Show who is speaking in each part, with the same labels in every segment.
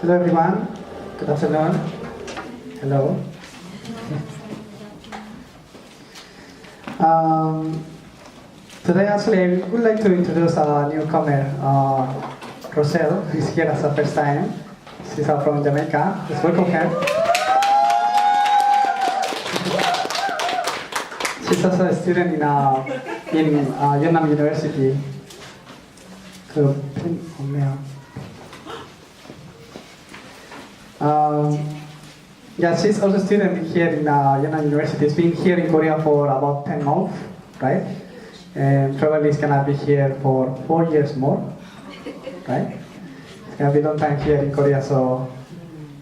Speaker 1: Hello everyone, good afternoon. Hello. Today actually I would like to introduce a newcomer, Roselle, who is here as a first time. She's from Jamaica. Let's welcome her. She's also a student in Vietnam University. Yeah, she's also a student here in Vietnam University. She's been here in Korea for about 10 months, right? And probably is gonna be here for 4 years more, right? It's gonna be a long time here in Korea, so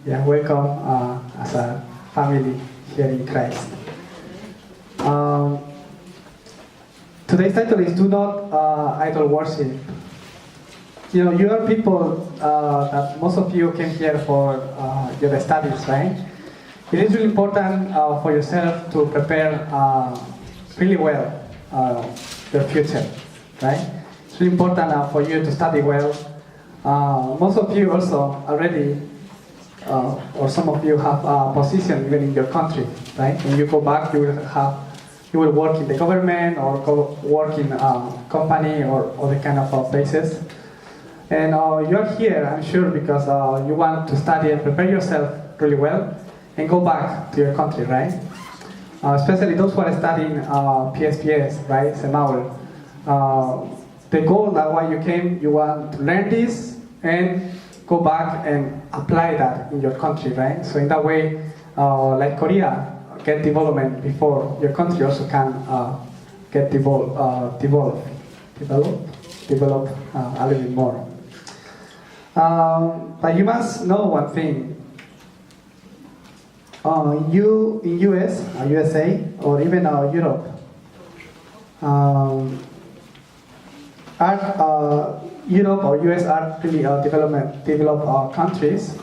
Speaker 1: yeah, welcome as a family here in Christ. Today's title is Do Not Idol Worship. You know, you are people that most of you came here for your studies, right? It is really important for yourself to prepare really well your future, right? It's really important for you to study well. Most of you also already, or some of you have a position even in your country, right? When you go back, you will work in the government or work in a company or other kind of places. And you're here, I'm sure, because you want to study and prepare yourself really well and go back to your country, right? Especially those who are studying PSPS, right, Semaul. The goal that why you came, you want to learn this and go back and apply that in your country, right? So in that way, like Korea, get development before your country also can get develop a little bit more. But you must know one thing. You in US, USA, or even Europe, Europe or US are really developed countries.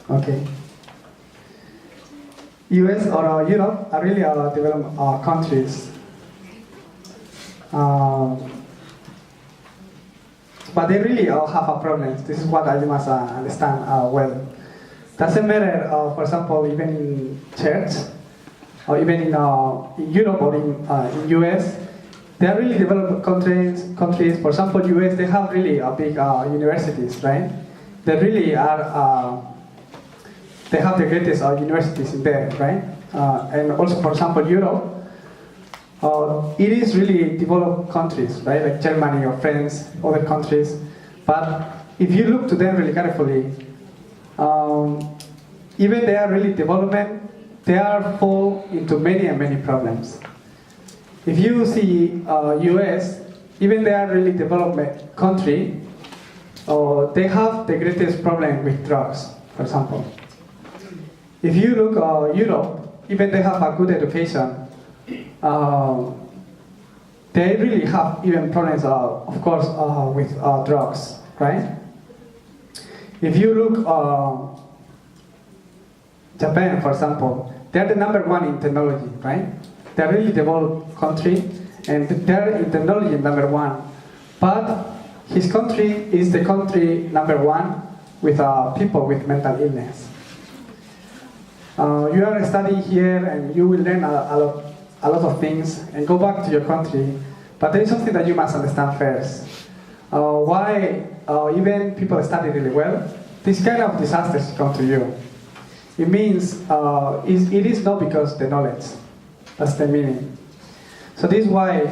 Speaker 1: Okay. US or Europe are really developed countries. But they really have a problem. This is what you must understand well. Doesn't matter, for example, even in church, or even in Europe or in US, they are really developed countries. For example, US, they have really big universities, right? They really are. They have the greatest universities in there, right? And also, for example, Europe, it is really developed countries, right? Like Germany or France, other countries. But if you look to them really carefully, even they are really development, they are fall into many and many problems. If you see US, even they are really developed country, they have the greatest problem with drugs, for example. If you look Europe, even they have a good education, they really have even problems, of course, with drugs, right? If you look Japan, for example, they're the number one in technology, right? They're really developed country, and they're in technology number one. But his country is the country number one with people with mental illness. You are studying here and you will learn a lot of things and go back to your country. But there is something that you must understand first. Why even people study really well, this kind of disasters come to you. It means it is not because the knowledge. That's the meaning. So this is why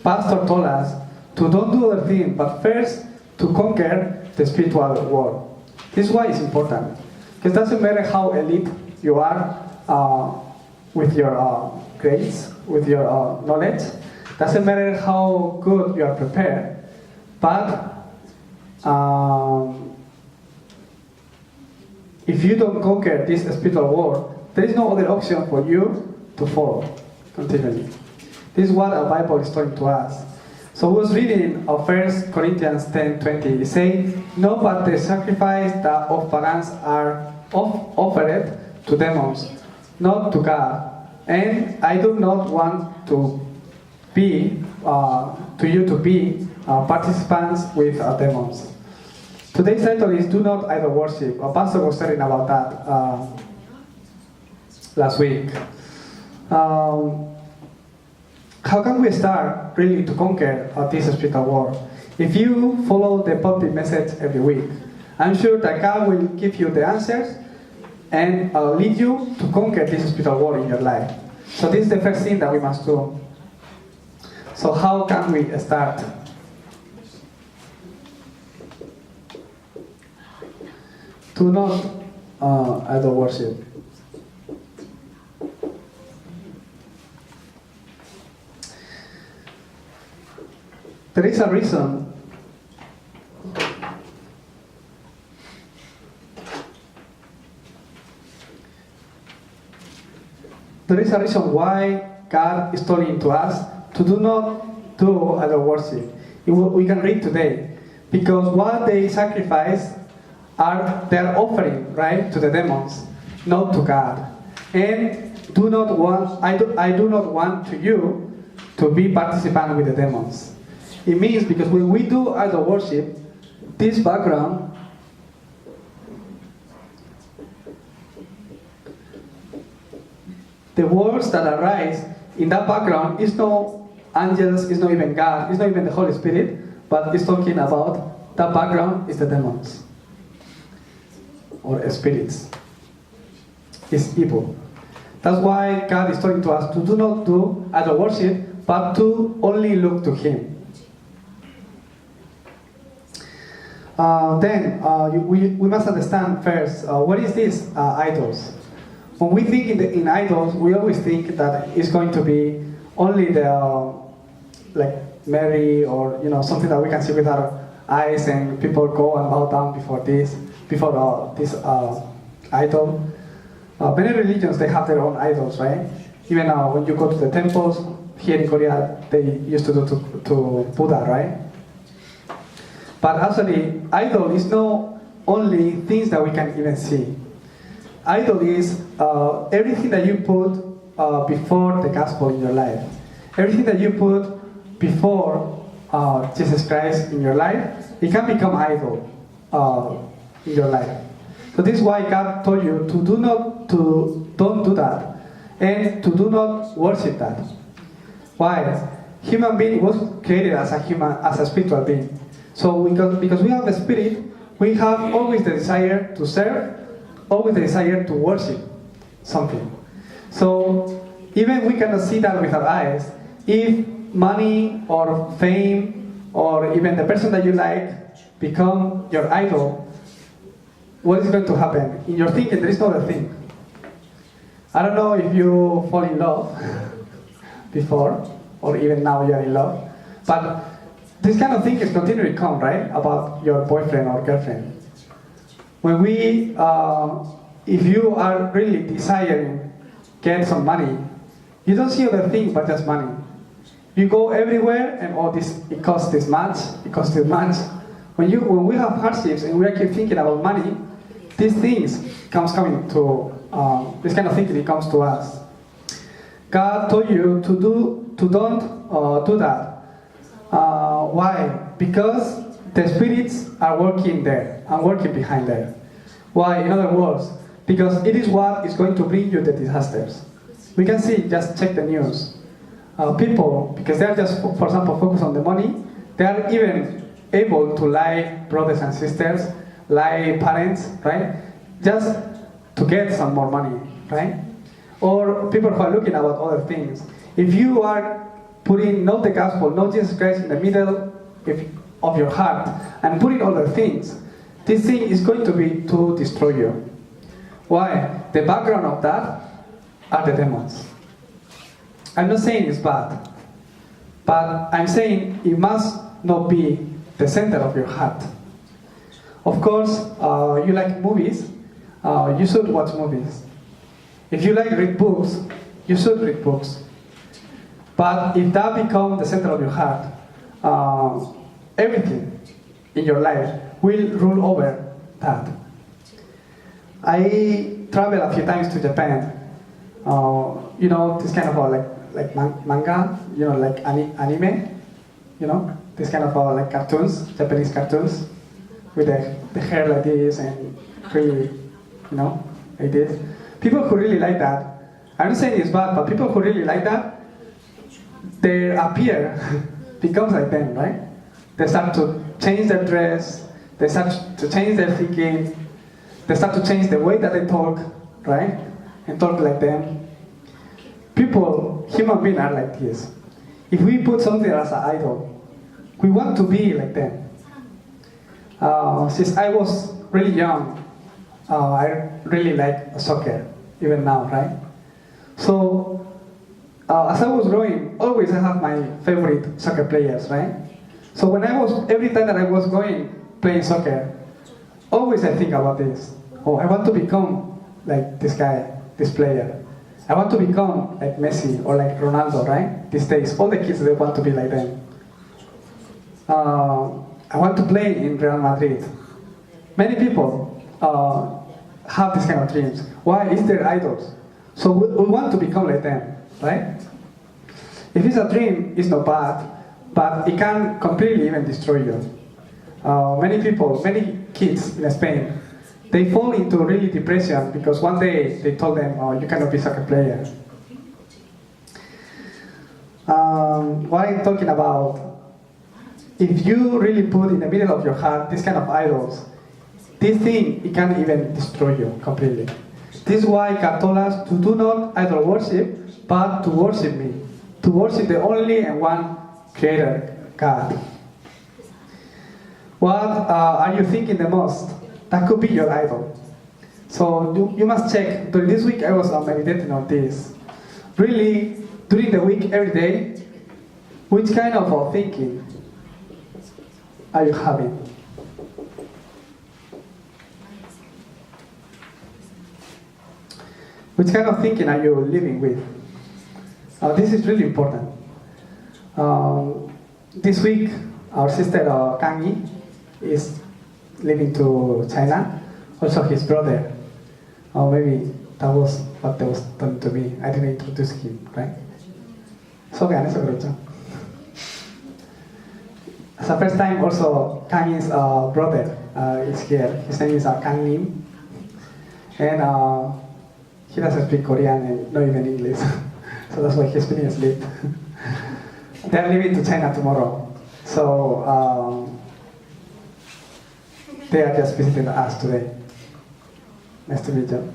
Speaker 1: Pastor told us to don't do other things, but first to conquer the spiritual world. This is why it's important. Because it doesn't matter how elite you are with your grades, with your knowledge. Doesn't matter how good you are prepared. But if you don't conquer this spiritual world, there is no other option for you to follow continually. This is what the Bible is telling to us. So I was reading 1 Corinthians 10:20. It says, "No, but the sacrifice that of pagans are offered to demons, not to God. And I do not want to be, to be participants with demons. Today's title is Do Not Idol Worship. A pastor was telling about that last week. How can we start really to conquer this spiritual war? If you follow the pulpit message every week, I'm sure that God will give you the answers and lead you to conquer this spiritual war in your life. So this is the first thing that we must do. So how can we start? Do not idol worship. There is a reason why God is telling to us to do not do idol worship. We can read today, because what they sacrifice they're offering, right, to the demons, not to God. And I do not want you to be participant with the demons. It means, because when we do idol worship, this background the words that arise in that background is no angels, is not even God, is not even the Holy Spirit, but it's talking about that background is the demons or spirits. It's evil. That's why God is talking to us to do not do idol worship, but to only look to Him. We must understand first, what is this idols? When we think in idols, we always think that it's going to be only the like Mary, or something that we can see with our eyes, and people go and bow down before this idol. Many religions, they have their own idols, right? Even when you go to the temples here in Korea, they used to do to Buddha, right? But actually, idol is not only things that we can even see. Idol is everything that you put before the gospel in your life. Everything that you put before Jesus Christ in your life, it can become idol in your life. So this is why God told you to don't do that, and to do not worship that. Why? Human being was created as a spiritual being. So because we have a spirit, we have always the desire to serve, always the desire to worship something. So even we cannot see that with our eyes. If money or fame or even the person that you like become your idol, what is going to happen? In your thinking, there is no other thing. I don't know if you fall in love before, or even now you are in love, but this kind of thing is continually come, right? About your boyfriend or girlfriend. When if you are really desiring get some money, you don't see other things but just money. You go everywhere and it costs this much, it costs this much. When we have hardships and we keep thinking about money, these things this kind of thinking, it comes to us. God told you don't do that. Why? Because the spirits are working there and working behind there. Why? In other words, because it is what is going to bring you the disasters. We can see, just check the news. People, because they are just, for example, focused on the money, they are even able to lie brothers and sisters, lie parents, right? Just to get some more money, right? Or people who are looking about other things. If you are putting not the gospel, not Jesus Christ in the middle of your heart and putting other things, this thing is going to be to destroy you. Why? The background of that are the demons. I'm not saying it's bad, but I'm saying it must not be the center of your heart. Of course, you like movies, you should watch movies. If you like read books, you should read books. But if that becomes the center of your heart, everything in your life will rule over that. I traveled a few times to Japan, You know, this kind of manga, you know, like anime, you know, this kind of like cartoons, Japanese cartoons, with the hair like this and really, you know, like this. People who really like that, I'm not saying it's bad, but people who really like that, their appear becomes like them, right? They start to change their dress, they start to change their thinking, they start to change the way that they talk, right? And talk like them. People, human beings are like this. If we put something as an idol, we want to be like them. Since I was really young, I really like soccer, even now, right? So, as I was growing, always I have my favorite soccer players, right? So when every time that I was playing soccer, always I think about this. Oh, I want to become like this guy, this player. I want to become like Messi or like Ronaldo, right? These days, all the kids, they want to be like them. I want to play in Real Madrid. Many people have this kind of dreams. Why? It's their idols. So we want to become like them, right? If it's a dream, it's not bad, but it can completely even destroy you. Many kids in Spain, they fall into really depression because one day they told them, oh, you cannot be a soccer player. What I'm talking about, if you really put in the middle of your heart this kind of idols, this thing, it can even destroy you completely. This is why God told us to do not idol worship, but to worship me. To worship the only and one Creator, God. What are you thinking the most? That could be your idol. So you must check. During this week I was meditating on this. Really, during the week, every day, which kind of thinking are you having? Which kind of thinking are you living with? This is really important. This week, our sister Kang is leaving to China. Also his brother. Maybe that was what they was done to me. I didn't introduce him, right? So 그렇죠. It's the first time also Kang's brother is here. His name is Kang Lim. And he doesn't speak Korean and not even English. So that's why he's feeling asleep. They're leaving to China tomorrow. So they are just visiting us today. Nice to meet you.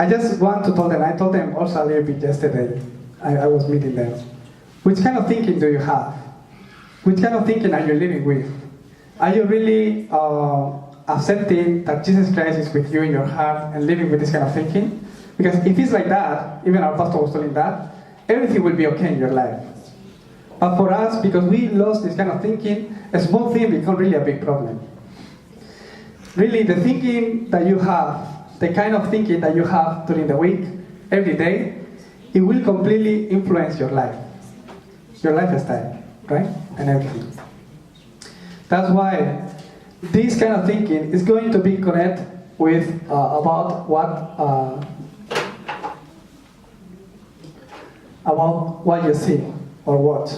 Speaker 1: I just want to tell them, I told them also a little bit yesterday, I was meeting them. Which kind of thinking do you have? Which kind of thinking are you living with? Are you really accepting that Jesus Christ is with you in your heart and living with this kind of thinking? Because if it's like that, even our pastor was telling that, everything will be okay in your life. But for us, because we lost this kind of thinking, a small thing becomes really a big problem. Really, the thinking that you have, the kind of thinking that you have during the week, every day, it will completely influence your life, your lifestyle, right? And everything. That's why this kind of thinking is going to be connected with about what you see or watch.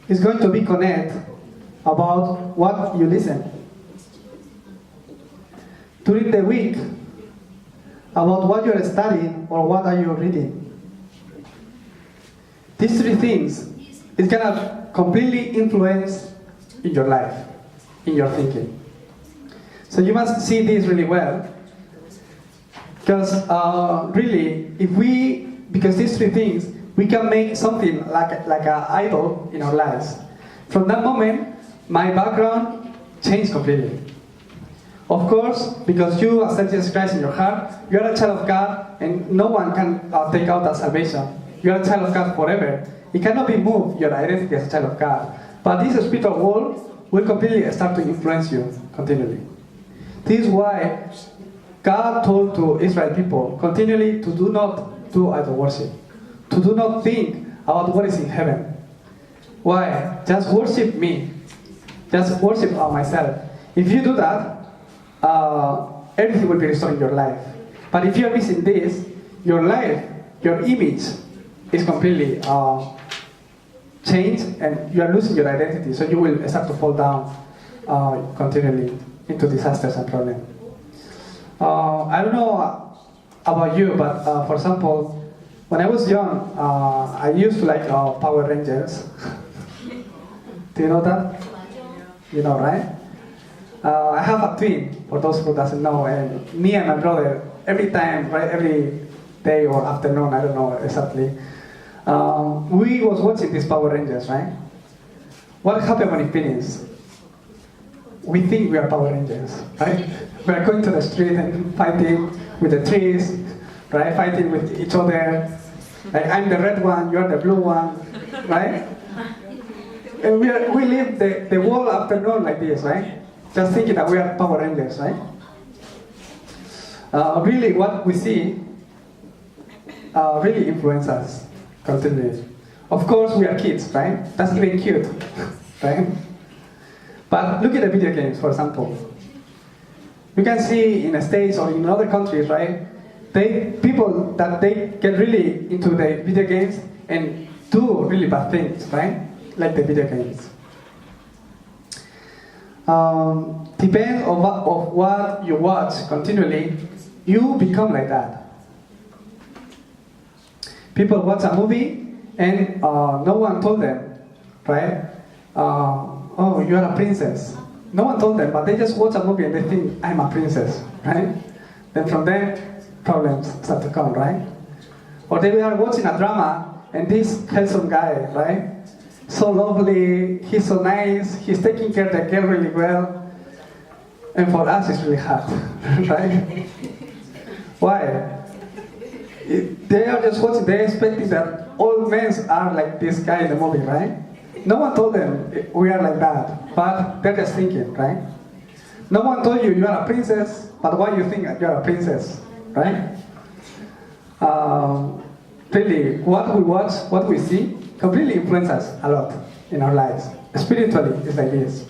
Speaker 1: It's going to be connected about what you listen. During the week, about what you're studying or what are you reading. These three things is gonna completely influence in your life, in your thinking. So you must see this really well, because really, because these three things, we can make something like an idol in our lives. From that moment, my background changed completely. Of course, because you accept Jesus Christ in your heart, you are a child of God, and no one can take out that salvation. You are a child of God forever. It cannot be moved, your identity as a child of God. But this spiritual world will completely start to influence you continually. This is why God told to Israel people continually to do not do idol worship, to do not think about what is in heaven. Why? Just worship me. Just worship myself. If you do that, everything will be restored in your life. But if you're missing this, your life, your image is completely changed, and you are losing your identity. So you will start to fall down continually into disasters and problems. I don't know about you, but for example, when I was young, I used to like Power Rangers. Do you know that? You know, right? I have a twin, for those who doesn't know, and me and my brother, every time, right, every day or afternoon, I don't know exactly, we was watching these Power Rangers, right? What happened when it finished? We think we are Power Rangers, right? We are going to the street and fighting with the trees, right? Fighting with each other. Like, I'm the red one, you're the blue one, right? And we live the whole afternoon like this, right? Just thinking that we are Power Rangers, right? Really, what we see really influences us continually. Of course, we are kids, right? That's even cute, right? But look at the video games, for example. You can see in the States or in other countries, right? People that they get really into the video games and do really bad things, right? Like the video games. Depends on what you watch continually, you become like that. People watch a movie and no one told them, right? Oh, you are a princess. No one told them, but they just watch a movie and they think, I'm a princess, right? Then from there, problems start to come, right? Or they are watching a drama and this handsome guy, right? So lovely, he's so nice, he's taking care of the girl really well. And for us, it's really hard, right? Why? They are just watching, they're expecting that all men are like this guy in the movie, right? No one told them we are like that, but they're just thinking, right? No one told you are a princess, but why you think you're a princess, right? Really, what we watch, what we see, completely influences us a lot in our lives. Spiritually, it's like this.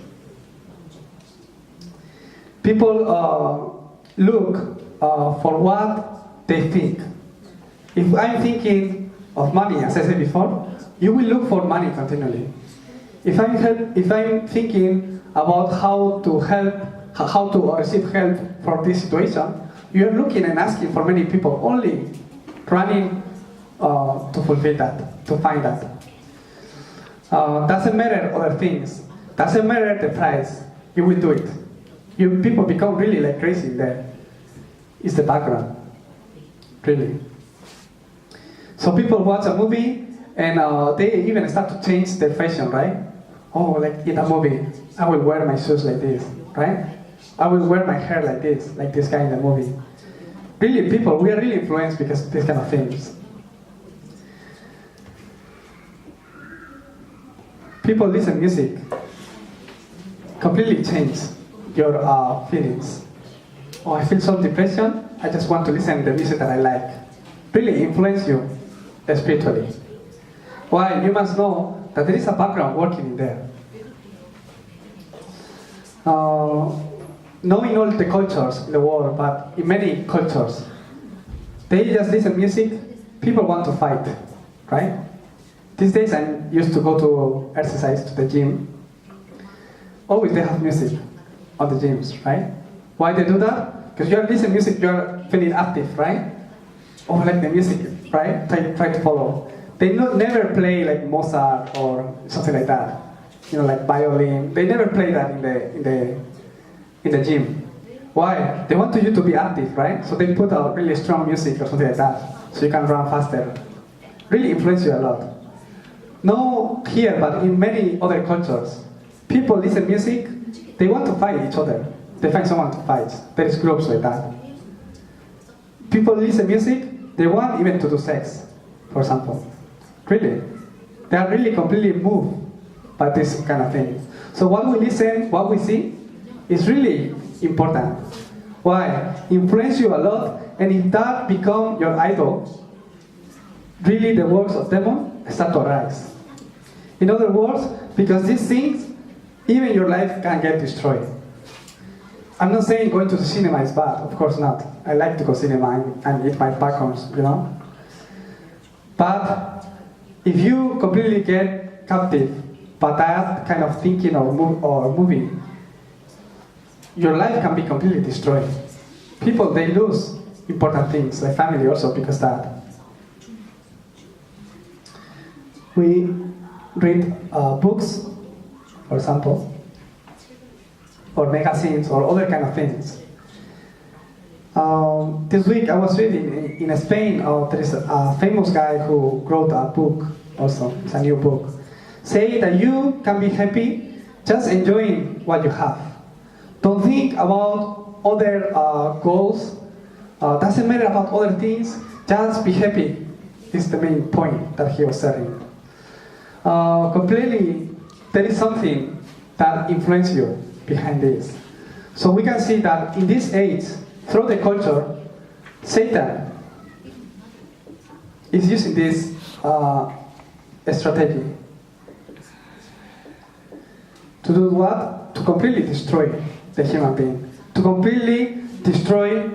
Speaker 1: People look for what they think. If I'm thinking of money, as I said before, you will look for money continually. If I'm thinking about how to help, how to receive help for this situation, you are looking and asking for many people, only running to fulfill that, to find that. Doesn't matter other things, doesn't matter the price, you will do it. People become really like crazy there. It's the background, really. So people watch a movie and they even start to change their fashion, right? Oh, like in a movie, I will wear my shoes like this, right? I will wear my hair like this guy in the movie. Really, people, we are really influenced because of these kind of things. People listen music, completely change your feelings. Oh, I feel some depression, I just want to listen to the music that I like. Really influence you spiritually. Why? You must know that there is a background working in there. Not in all the cultures in the world, but in many cultures, they just listen music, people want to fight, right? These days I used to go to exercise to the gym. Always they have music on the gyms, right? Why they do that? Because you are listening music, you are feeling active, right? Oh, like the music, right? Try to follow. They never play like Mozart or something like that. You know, like violin. They never play that in the gym. Why? They want you to be active, right? So they put out really strong music or something like that, so you can run faster. Really influence you a lot. No here, but in many other cultures, people listen music, they want to fight each other. They find someone to fight. There is groups like that. People listen music, they want even to do sex, for example. Really. They are really completely moved by this kind of thing. So what we listen, what we see, is really important. Why? Influence you a lot, and if that becomes your idol, really the works of demon start to arise. In other words, because these things, even your life can get destroyed. I'm not saying going to the cinema is bad, of course not. I like to go to cinema and eat my popcorns, you know. But if you completely get captive by that kind of thinking or movie, your life can be completely destroyed. People, they lose important things, like family also, because of that. We read books, for example, or magazines, or other kind of things. This week I was reading in Spain, there is a famous guy who wrote a book also, it's a new book, say that you can be happy just enjoying what you have. Don't think about other goals, doesn't matter about other things, just be happy. This is the main point that he was saying. Completely, there is something that influences you behind this. So we can see that in this age, through the culture, Satan is using this strategy. To do what? To completely destroy the human being. To completely destroy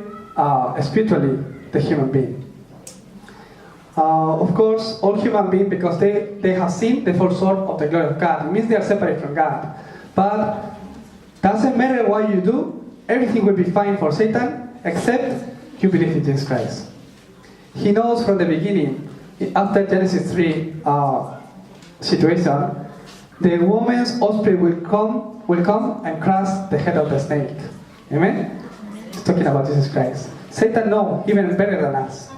Speaker 1: spiritually the human being. Of course, all human beings, because they have seen the full short of the glory of God, it means they are separate from God. But doesn't matter what you do, everything will be fine for Satan, except you believe in Jesus Christ. He knows from the beginning, after Genesis 3 situation, the woman's offspring will come and crush the head of the snake. Amen? He's talking about Jesus Christ. Satan knows even better than us.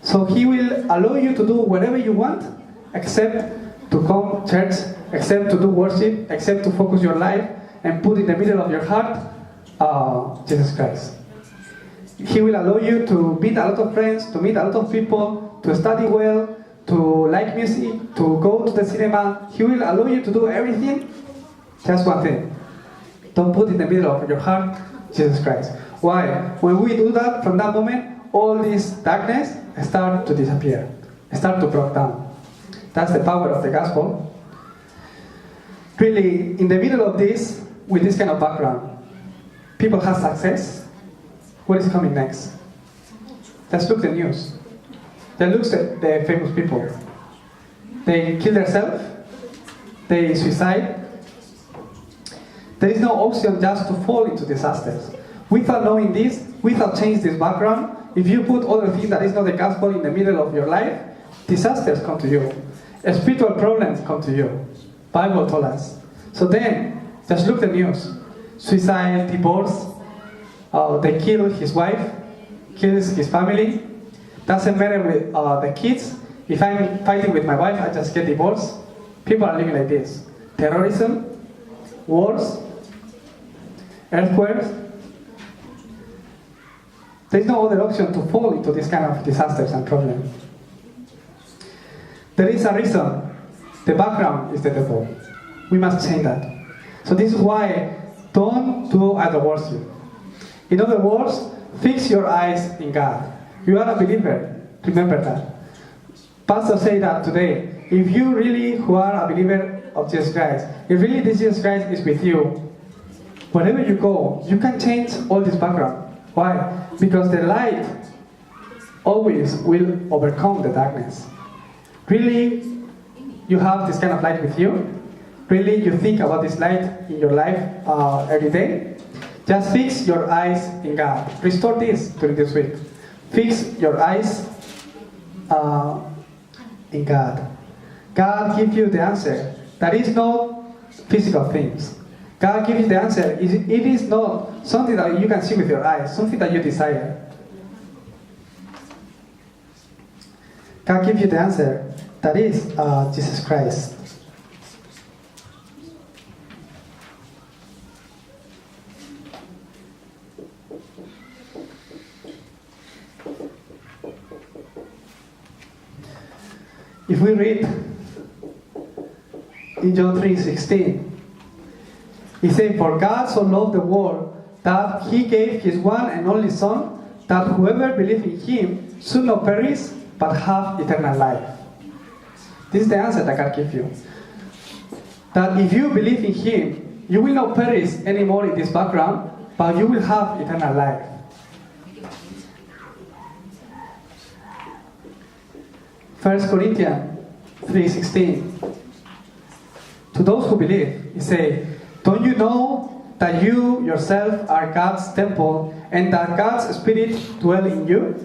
Speaker 1: So he will allow you to do whatever you want, except to come to church, except to do worship, except to focus your life and put in the middle of your heart Jesus Christ. He will allow you to meet a lot of friends, to meet a lot of people, to study well, to like music, to go to the cinema. He will allow you to do everything, just one thing. Don't put in the middle of your heart Jesus Christ. Why? When we do that, from that moment, all this darkness start to disappear, start to break down. That's the power of the gospel. Really, in the middle of this, with this kind of background, people have success. What is coming next? Let's look at the news. Then look at the famous people. They kill themselves, they suicide. There is no option just to fall into disasters. Without knowing this, without changing this background, if you put other things that is not the gospel in the middle of your life, disasters come to you. Spiritual problems come to you. Bible told us. So then, just look at the news. Suicide, divorce, they kill his wife, kills his family. Doesn't matter with the kids. If I'm fighting with my wife, I just get divorced. People are living like this. Terrorism, wars, earthquakes. There is no other option to fall into this kind of disasters and problems. There is a reason. The background is the devil. We must change that. So this is why don't do idol worship. In other words, fix your eyes in God. You are a believer. Remember that. Pastor say that today. If you really who are a believer of Jesus Christ, if really this Jesus Christ is with you, wherever you go, you can change all this background. Why? Because the light always will overcome the darkness. Really, you have this kind of light with you? Really, you think about this light in your life every day? Just fix your eyes in God. Restore this during this week. Fix your eyes in God. God gives you the answer. That is not physical things. God gives you the answer. It is not something that you can see with your eyes, something that you desire. God gives you the answer. That is Jesus Christ. If we read in John 3:16, he said, "For God so loved the world that he gave his one and only Son, that whoever believes in him should not perish but have eternal life." This is the answer that God gives you. that if you believe in Him, you will not perish anymore in this background, but you will have eternal life. First Corinthians 3:16. To those who believe, He say, don't you know that you yourself are God's temple and that God's Spirit dwells in you?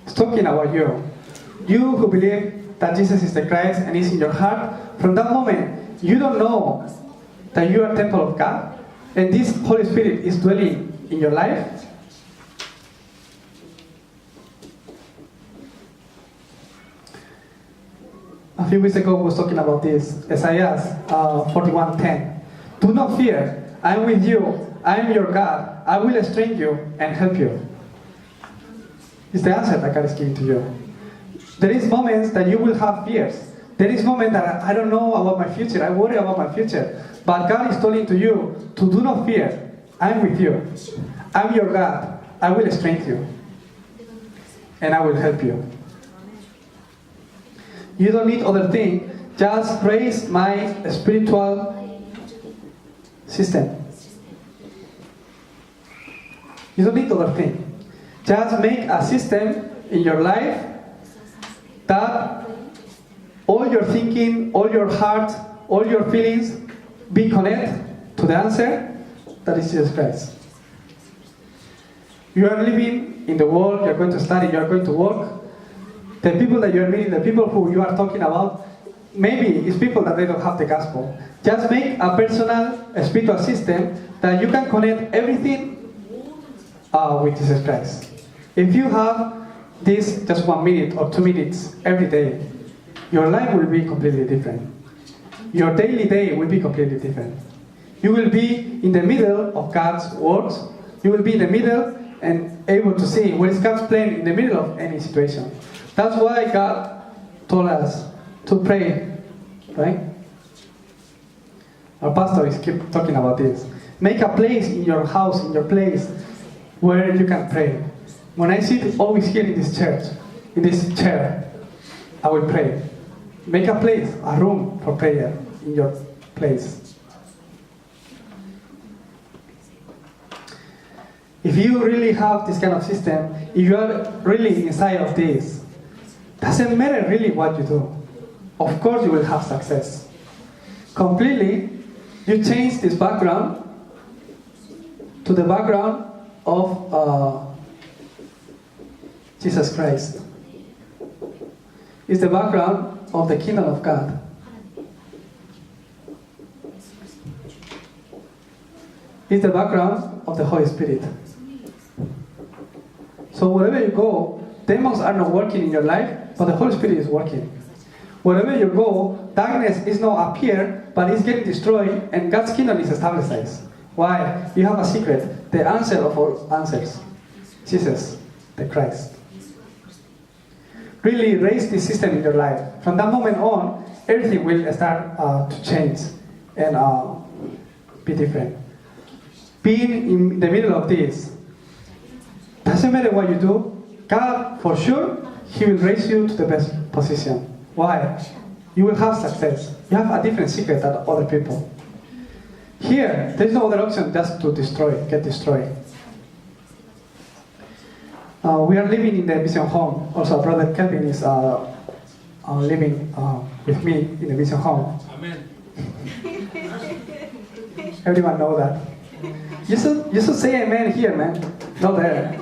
Speaker 1: It's talking about you. You who believe that Jesus is the Christ and is in your heart, from that moment, you don't know that you are temple of God and this Holy Spirit is dwelling in your life. A few weeks ago, I was talking about this. Isaiah 41:10. Do not fear. I am with you. I am your God. I will strengthen you and help you. It's the answer that God is giving to you. There is moments that you will have fears. There is moments that I don't know about my future. I worry about my future. But God is telling to you to do not fear. I am with you. I am your God. I will strengthen you. And I will help you. You don't need other thing. Just praise my spiritual system. You don't need other thing. Just make a system in your life that all your thinking, all your heart, all your feelings be connected to the answer that is Jesus Christ. You are living in the world, you are going to study, you are going to work. The people that you are meeting, the people who you are talking about, maybe it's people that they don't have the gospel. Just make a personal spiritual system that you can connect everything with Jesus Christ. If you have this just 1 minute or 2 minutes every day, your life will be completely different. Your daily day will be completely different. You will be in the middle of God's words. You will be in the middle and able to see what is God's plan in the middle of any situation. That's why God told us to pray, right? Our pastor is keep talking about this. Make a place in your house, in your place, where you can pray. When I sit always here in this church, in this chair, I will pray. Make a place, a room for prayer in your place. If you really have this kind of system, if you are really inside of this, doesn't matter really what you do. Of course you will have success. Completely, you change this background to the background of Jesus Christ. It's the background of the kingdom of God. It's the background of the Holy Spirit. So wherever you go, demons are not working in your life, but the Holy Spirit is working. Wherever you go, darkness is not appear, but it's getting destroyed, and God's kingdom is established. Why? You have a secret, the answer of all answers. Jesus, the Christ. Really raise this system in your life. From that moment on, everything will start to change and be different. Being in the middle of this, doesn't matter what you do, God, for sure, He will raise you to the best position. Why? You will have success. You have a different secret than other people. Here, there's no other option just to get destroyed. We are living in the mission home. Also, Brother Kelvin is living with me in the mission home.
Speaker 2: Amen.
Speaker 1: Everyone know that. You should say amen here, man. Not there.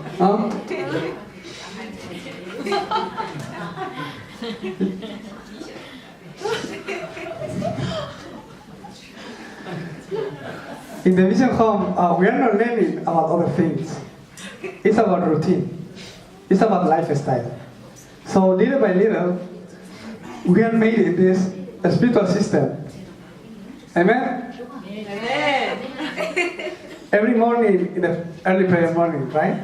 Speaker 1: In the mission home, we are not learning about other things. It's about routine. It's about lifestyle. So little by little, we are made in this spiritual system. Amen?
Speaker 3: Amen.
Speaker 1: Every morning, in the early prayer morning, right?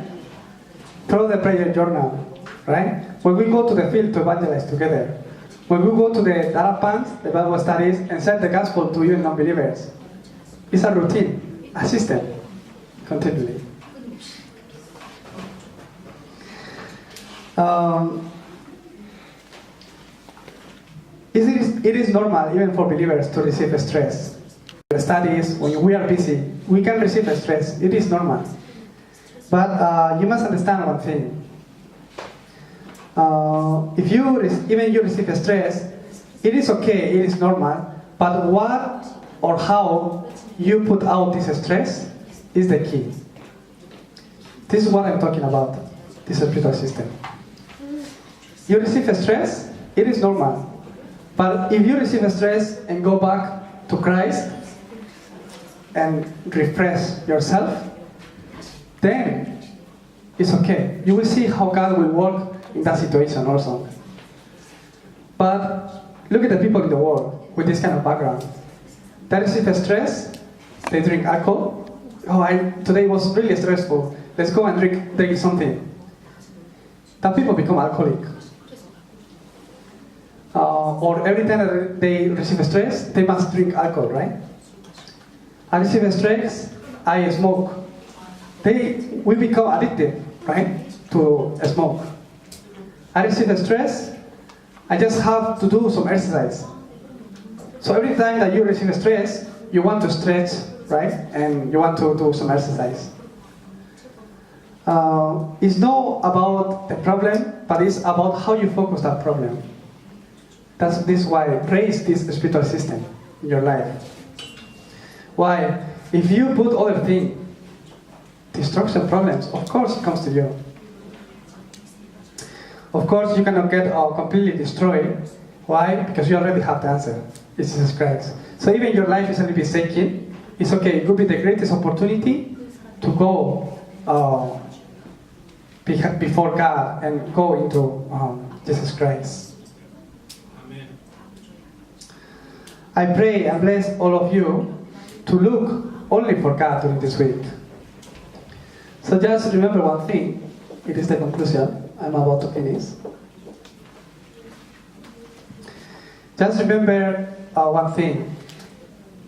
Speaker 1: Throw the prayer journal, right? When we go to the field to evangelize together, when we go to the data pants, the Bible studies, and send the gospel to you non-believers, it's a routine, a system, continually. It is normal, even for believers, to receive stress. Studies, when we are busy, we can receive stress. It is normal. But you must understand one thing. If you receive stress, it is okay, it is normal. But what or how you put out this stress is the key. This is what I'm talking about, this spiritual system. You receive stress, it is normal. But if you receive stress and go back to Christ and refresh yourself, then it's okay. You will see how God will work in that situation also. But look at the people in the world with this kind of background. They receive stress, they drink alcohol. Today was really stressful. Let's go and drink something. That people become alcoholic. Or every time that they receive stress, they must drink alcohol, right? I receive stress, I smoke. We become addicted, right, to smoke. I receive stress, I just have to do some exercise. So every time that you receive stress, you want to stretch, right? And you want to do some exercise. It's not about the problem, but it's about how you focus that problem. This is why praise this spiritual system in your life. Why? If you put other things, destruction problems, of course it comes to you. Of course you cannot get completely destroyed. Why? Because you already have the answer. It's Jesus Christ. So even your life is a little bit shaky, it's okay. It could be the greatest opportunity to go before God and go into Jesus Christ. I pray and bless all of you to look only for God during this week. So just remember one thing. It is the conclusion. I'm about to finish. Just remember one thing.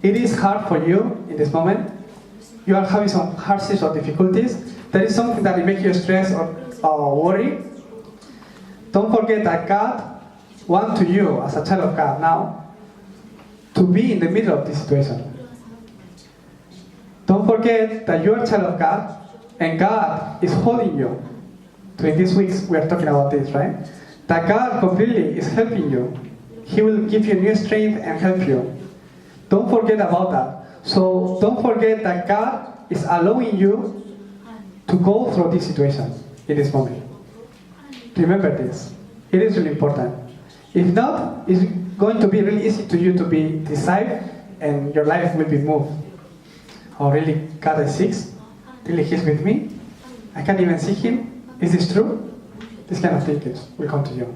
Speaker 1: It is hard for you in this moment. You are having some hardships or difficulties. There is something that will make you stress or worry. Don't forget that God wants you as a child of God now to be in the middle of this situation. Don't forget that you are a child of God and God is holding you. During these weeks we are talking about this, right? That God completely is helping you. He will give you new strength and help you. Don't forget about that. So don't forget that God is allowing you to go through this situation in this moment. Remember this. It is really important. If not, it's going to be really easy to you to be deceived and your life will be moved. Oh really, God is sick? Really He's with me? I can't even see Him? Is this true? This kind of thinking will come to you.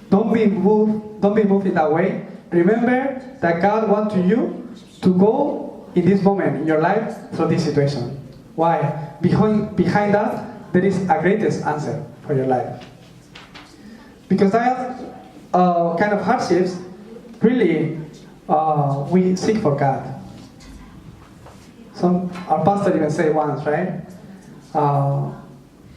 Speaker 1: Don't be moved in that way. Remember that God wants you to go in this moment in your life through this situation. Why? Behind that, there is a greatest answer for your life. Because that kind of hardships, really, we seek for God. Our pastor even said once, right?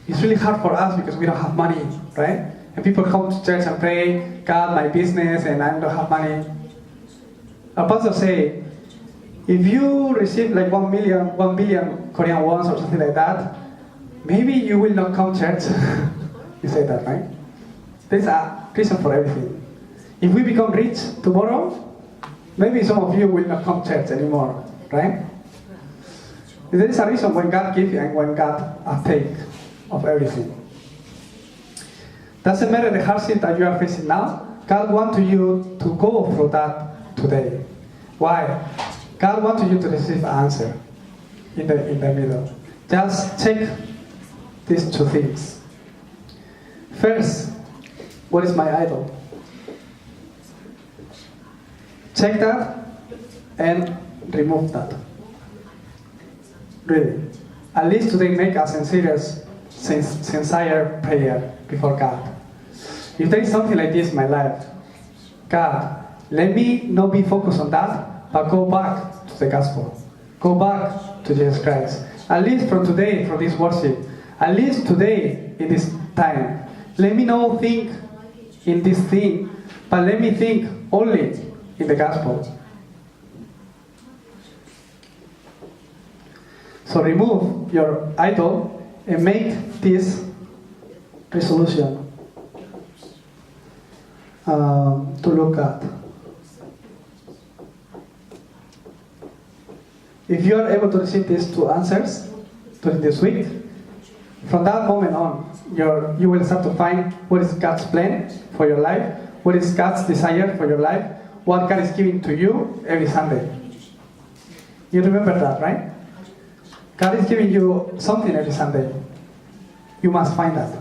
Speaker 1: It's really hard for us because we don't have money, right? And people come to church and pray, God, my business, and I don't have money. Our pastor say, if you receive like 1 billion Korean wons or something like that, maybe you will not come to church. You say that, right? There's a reason for everything. If we become rich tomorrow, maybe some of you will not come to church anymore, right? There is a reason when God gives and when God takes of everything. Doesn't matter the hardship that you are facing now, God wants you to go through that today. Why? God wants you to receive an answer in the middle. Just check these two things. First, what is my idol? Check that and remove that. Really. At least today make a sincere prayer before God. If there is something like this in my life, God, let me not be focused on that, but go back to the gospel. Go back to Jesus Christ. At least from today, from this worship, at least today, in this time, let me not think in this thing but let me think only in the gospel. So remove your idol and make this resolution to look at. If you are able to receive these two answers during this week, from that moment on, you will start to find what is God's plan for your life, what is God's desire for your life, what God is giving to you every Sunday. You remember that, right? God is giving you something every Sunday. You must find that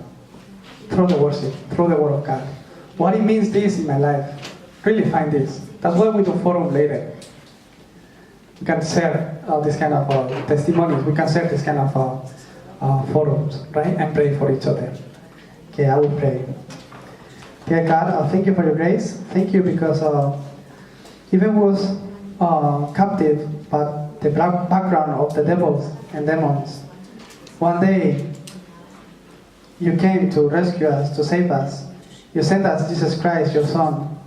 Speaker 1: through the worship, through the Word of God. What it means this in my life. Really find this. That's why we do forum later. We can share this kind of testimonies. We can share this kind of forums, right? And pray for each other. Okay, I will pray. Dear God, thank you for your grace. Thank you because even was captive, but the background of the devils and demons. One day, you came to rescue us, to save us. You sent us Jesus Christ, your Son,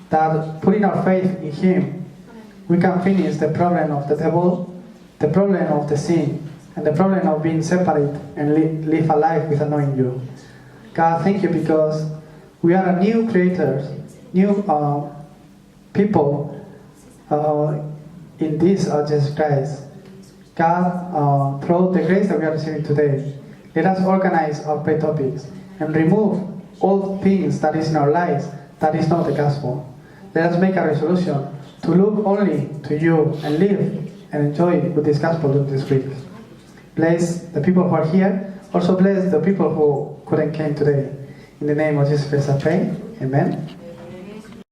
Speaker 1: that putting our faith in Him, we can finish the problem of the devil, the problem of the sin, and the problem of being separate and live a life without knowing you. God, thank you because we are a new creators, new people in this Jesus Christ. God, through the grace that we are receiving today, let us organize our prayer topics and remove all things that is in our lives that is not the gospel. Let us make a resolution to look only to you and live and enjoy with this gospel this week. Bless the people who are here. Also bless the people who couldn't came today. In the name of Jesus Christ I pray. Amen.